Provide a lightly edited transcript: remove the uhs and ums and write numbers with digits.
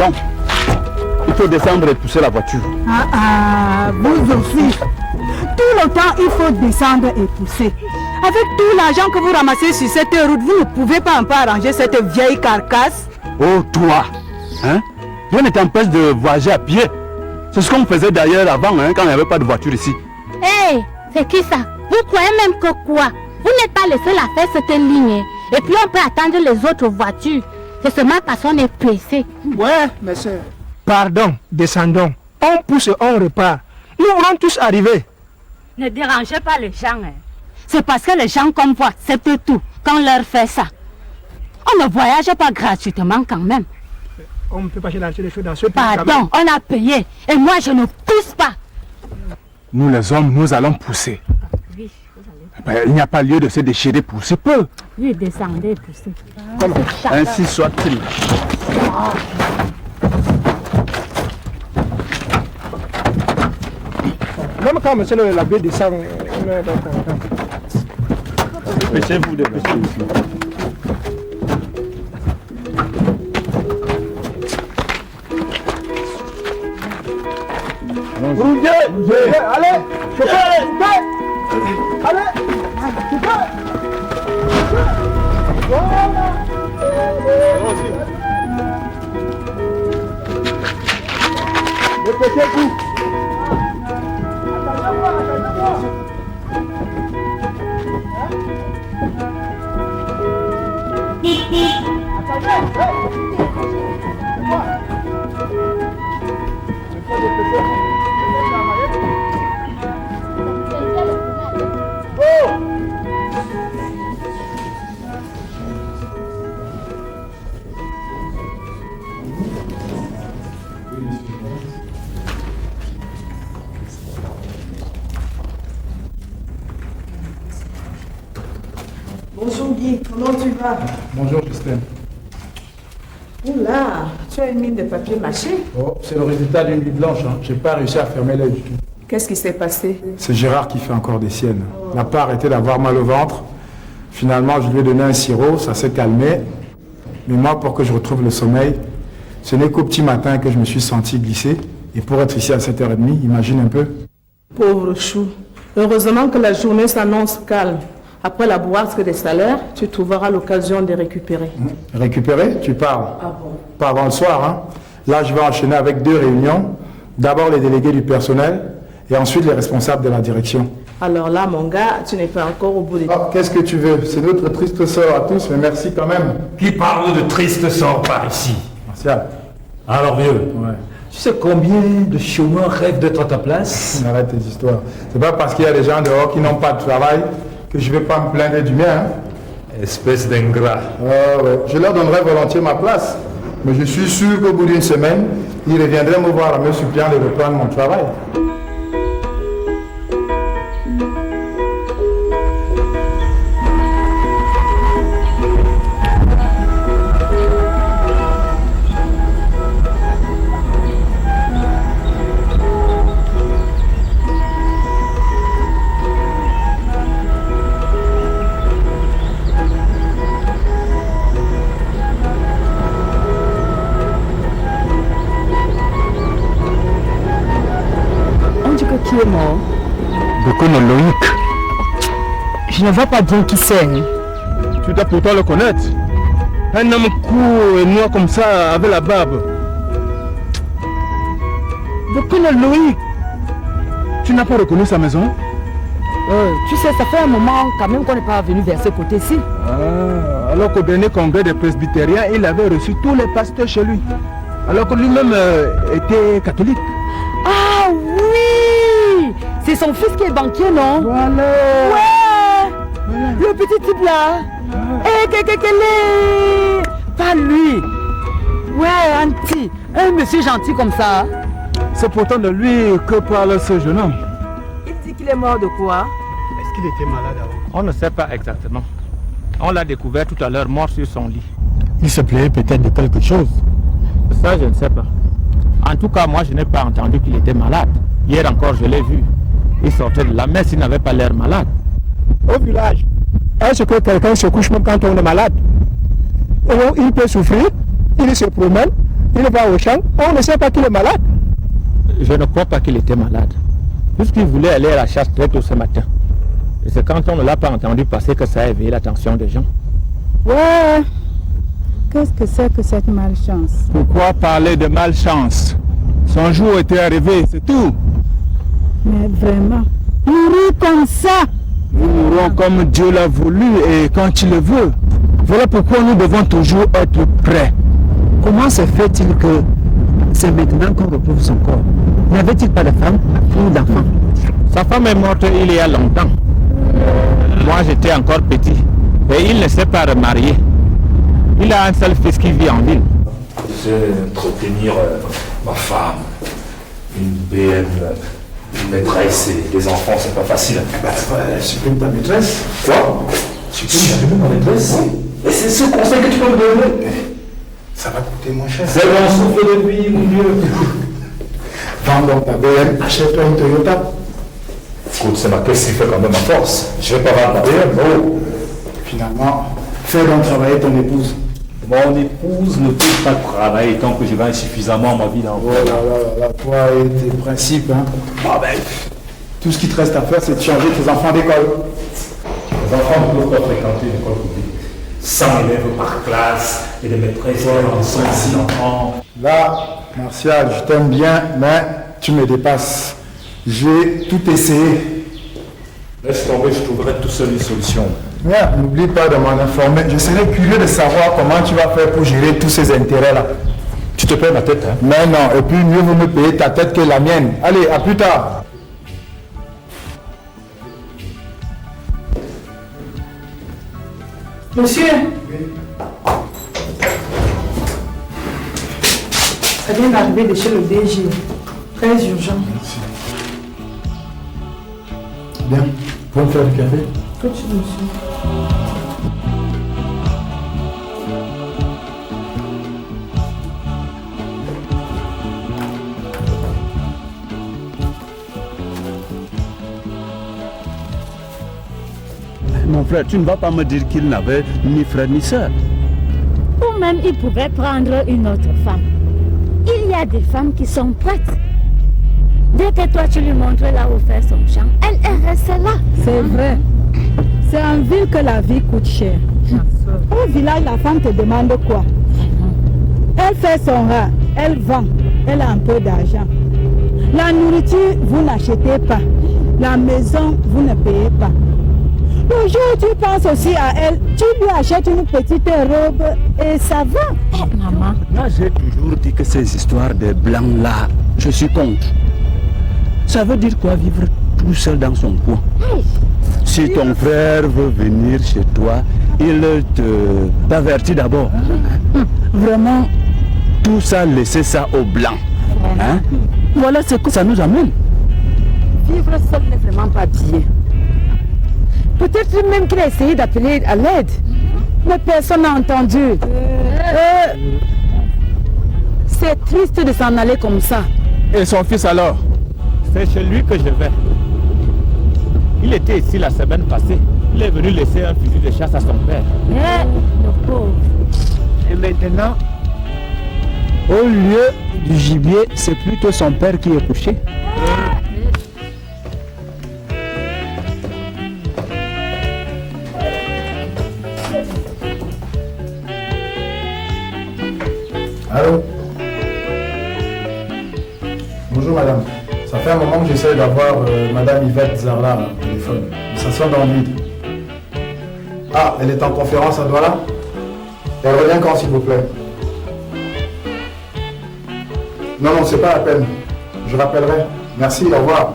Pardon. Il faut descendre et pousser la voiture. Vous aussi. Tout le temps, il faut descendre et pousser. Avec tout l'argent que vous ramassez sur cette route, vous ne pouvez pas un peu arranger cette vieille carcasse? Oh, toi, hein? Rien ne t'empêche de voyager à pied. C'est ce qu'on faisait d'ailleurs avant, hein, quand il n'y avait pas de voiture ici. Hé, c'est qui ça? Vous croyez même que quoi? Vous n'êtes pas les seuls à faire cette ligne. Et puis on peut attendre les autres voitures. C'est seulement parce qu'on est pressé. Ouais, monsieur. Pardon, descendons. On pousse et on repart. Nous voulons tous arriver. Ne dérangez pas les gens. C'est parce que les gens comme vous acceptent tout quand on leur fait ça. On ne voyage pas gratuitement quand même. On ne peut pas lancer les choses dans ce pays. Pardon, on a payé. Et moi, je ne pousse pas. Nous les hommes, nous allons pousser. Oui, Il n'y a pas lieu de se déchirer pour si peu. oui, descendez, poussez. Comment? Ainsi soit-il. Même quand monsieur l'abbé descend, on est pas content. Dépêchez-vous, dépêchez-vous. Rougez, allez, chauffeur, allez, chauffeur. Dépêchez-vous. Bonjour Guy, comment tu vas? Bonjour Justine. Oula, tu as une mine de papier mâché? Oh, c'est le résultat d'une nuit blanche. Hein. J'ai pas réussi à fermer l'œil du tout. Qu'est-ce qui s'est passé? C'est Gérard qui fait encore des siennes. La part était d'avoir mal au ventre. Finalement, je lui ai donné un sirop, ça s'est calmé. Mais moi, pour que je retrouve le sommeil, ce n'est qu'au petit matin que je me suis senti glisser. Et pour être ici à 7h30, imagine un peu. Pauvre chou. Heureusement que la journée s'annonce calme. Après la bourrasque des salaires, tu trouveras l'occasion de récupérer. Récupérer, tu parles. Ah bon? Pas avant le soir. Hein. Là, je vais enchaîner avec 2 réunions. D'abord les délégués du personnel et ensuite les responsables de la direction. Alors là, mon gars, tu n'es pas encore au bout des... Oh, qu'est-ce que tu veux? C'est notre triste sort à tous, mais merci quand même. Qui parle de triste sort par ici? Martial. Alors vieux, Ouais. tu sais combien de chômeurs rêvent d'être à ta place? Arrête tes histoires. C'est pas parce qu'il y a des gens dehors qui n'ont pas de travail que je vais pas me plaindre du mien. Hein. Espèce d'ingrat. Ouais. Je leur donnerai volontiers ma place. Mais je suis sûr qu'au bout d'une semaine, ils reviendraient me voir en me suppliant de reprendre mon travail. Qui est mort? Bokono Loïc. Je ne vois pas bien qui c'est. Tu dois pourtant le connaître. Un homme court et noir comme ça, avec la barbe. Bokono Loïc. Tu n'as pas reconnu sa maison? Tu sais, ça fait un moment quand même qu'on n'est pas venu vers ce côté-ci. Alors qu'au dernier congrès des presbytériens, il avait reçu tous les pasteurs chez lui. Alors que lui-même était catholique. Ah oui! C'est son fils qui est banquier, non? Voilà. Ouais! Le petit type là! Pas lui! Ouais, un monsieur gentil comme ça. C'est pourtant de lui que parle ce jeune homme. Il dit qu'il est mort de quoi? Est-ce qu'il était malade avant? On ne sait pas exactement. On l'a découvert tout à l'heure mort sur son lit. Il se plaignait peut-être de quelque chose. Ça, je ne sais pas. En tout cas, moi, je n'ai pas entendu qu'il était malade. Hier encore, je l'ai vu. Il sortait de la messe, il n'avait pas l'air malade. Au village, est-ce que quelqu'un se couche même quand on est malade? Il peut souffrir, il se promène, il va au champ, on ne sait pas qu'il est malade. Je ne crois pas qu'il était malade. Puisqu'il voulait aller à la chasse très tôt ce matin. Et c'est quand on ne l'a pas entendu passer que ça a éveillé l'attention des gens. Ouais. Qu'est-ce que c'est que cette malchance? Pourquoi parler de malchance? Son jour était arrivé, c'est tout. Mais vraiment, mourir comme ça. Nous mourrons comme Dieu l'a voulu et quand il le veut. Voilà pourquoi nous devons toujours être prêts. Comment se fait-il que c'est maintenant qu'on retrouve son corps? N'avait-il pas de femme ou d'enfant? Sa femme est morte il y a longtemps. Moi j'étais encore petit et il ne s'est pas remarié. Il a un seul fils qui vit en ville. Entretenir ma femme, une BM, une maîtresse et des enfants, c'est pas facile. Supprime ta maîtresse. Quoi? Supprime ma maîtresse? Et c'est ce conseil que tu peux me donner? Ça va coûter moins cher. C'est bon, souffle de vie, mon Dieu. Vends donc ta BM, achète-toi une Toyota. Écoute, c'est ma caisse qui fait quand même ma force. Je vais pas vendre ma BM, oh. Finalement, fais donc travailler ton épouse. Mon épouse ne peut pas travailler tant que je gagne suffisamment ma vie d'enfant. Oh là là là là, toi et tes principes, hein. Ah ben, Tout ce qui te reste à faire, c'est de changer tes enfants d'école. les enfants ne peuvent pas fréquenter une école publique. 100 élèves par classe et des maîtresses en 106 enfants. Là, Martial, je t'aime bien, mais tu me dépasses. J'ai tout essayé. Laisse tomber, je trouverai tout seul une solution. Mais n'oublie pas de m'en informer. Je serais curieux de savoir comment tu vas faire pour gérer tous ces intérêts-là. Tu te paies ma tête, hein? Mais non, et puis mieux vaut me payer ta tête que la mienne. Allez, à plus tard. Monsieur. Ça vient d'arriver de chez le DG. Très urgent. Bien. Vous pouvez me faire du café? Tout de suite, monsieur. Mon frère, tu ne vas pas me dire qu'il n'avait ni frère ni sœur. Ou même il pourrait prendre une autre femme. Il y a des femmes qui sont prêtes. Dès que toi tu lui montres là où faire son champ, elle reste là. C'est vrai. C'est en ville que la vie coûte cher. Au village, la femme te demande quoi? Elle fait son rat, elle vend, elle a un peu d'argent. La nourriture, vous n'achetez pas. La maison, vous ne payez pas. Le jour où tu penses aussi à elle, tu lui achètes une petite robe et ça va. Maman. Moi, j'ai toujours dit que ces histoires de blancs-là, je suis contre. Ça veut dire quoi vivre tout seul dans son coin? Si ton frère veut venir chez toi, il t'avertit d'abord. Vraiment, tout ça, laissez ça aux blancs. Hein? Voilà ce que ça nous amène. Vivre seul n'est vraiment pas bien. Peut-être même qu'il a essayé d'appeler à l'aide. Mais personne n'a entendu. C'est triste de s'en aller comme ça. Et son fils alors? C'est chez lui que je vais. Il était ici la semaine passée. Il est venu laisser un fusil de chasse à son père. Le pauvre. Et maintenant, au lieu du gibier, c'est plutôt son père qui est couché. Allô? Bonjour madame. Ça fait un moment que j'essaie d'avoir madame Yvette Zarla au téléphone. Ça sonne dans le vide. Ah, elle est en conférence à Douala? Elle revient quand s'il vous plaît? Non, non, c'est pas la peine. Je rappellerai. Merci, au revoir.